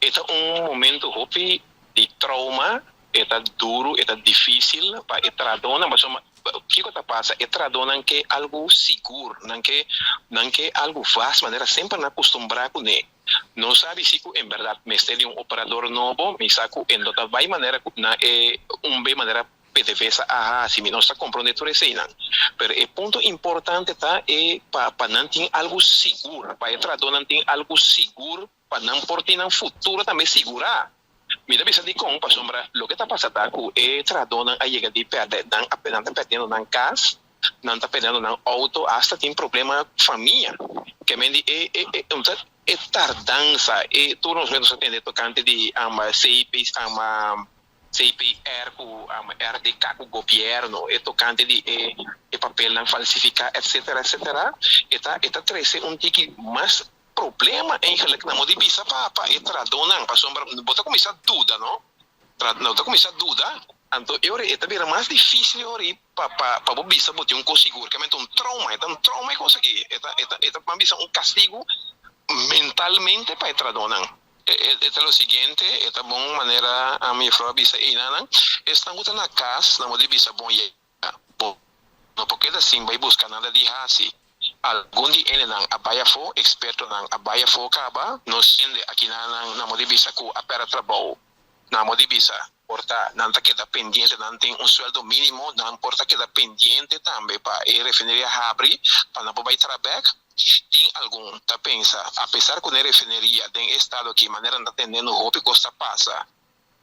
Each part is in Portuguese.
Este um momento hopi de trauma, é duro, é difícil para entrar dona, mas o que está passa? Entrar dona que é algo seguro, não que algo fácil, maneira sempre não acostumbrar com ele. Não sabe se em verdade me tem um operador novo, me saco em outra vai maneira na é bem maneira PDVSA se me não está comprometendo isso aí não. Mas o ponto importante tá é para não ter algo seguro, para entrar dona tem algo seguro para não portar no futuro também segurar. Mira, bisa di kong pasombra, lo que está pasando ako, tradona a llega de perder, apenas perdendo na casa, não está perdendo na auto, hasta tem problema família, que me di, tardança, tu nos vemos atender tocante de CIP, CIPR, RDK, o governo, tocante de papel não falsificar, etc, etc, eta trece tique mais problema eigenlijk na modi bisa pa etra donan pa sombra bota começar dúvida não não tá começar dúvida então eu eta vira mais difícil ori pa bisa botar um conseguro que é um trauma é coisa aqui eta pa bisa um castigo mentalmente pa etra donan é o seguinte é bom maneira a minha frau bisa não estão botando na casa na modi bisa bom não porque assim vai buscar nada de raci algum dia ele não abaya fo experto não abaya fo caba não sende aqui na modibisa com a pera trabalho na modibisa porta não tá queda pendente não tem um sueldo mínimo não porta queda pendente também para a refineria abrir para não vai trabalhar tem algum tá pensa apesar que a refineria tem estado aqui maneira não atendendo o que custa passa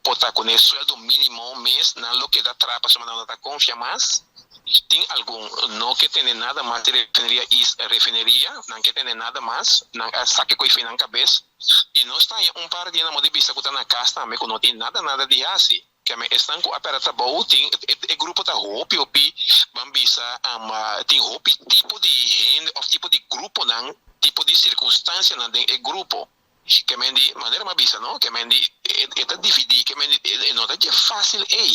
porta com o sueldo mínimo mês não lo que dá trapa só não tá confia mais tem algum não que tem nada mais de refineria não que tem nada mais não saque coi na cabeça e nós está um par de namoro de bisa que está na casa também que não tem nada de assim que me estão com a pera trabalho tem o grupo tá hopi bambisa tem hopi tipo de renda ou tipo de grupo não tipo de circunstância não tem grupo que me di maneira mais bisa não que me di é dividir que me di não é fácil ei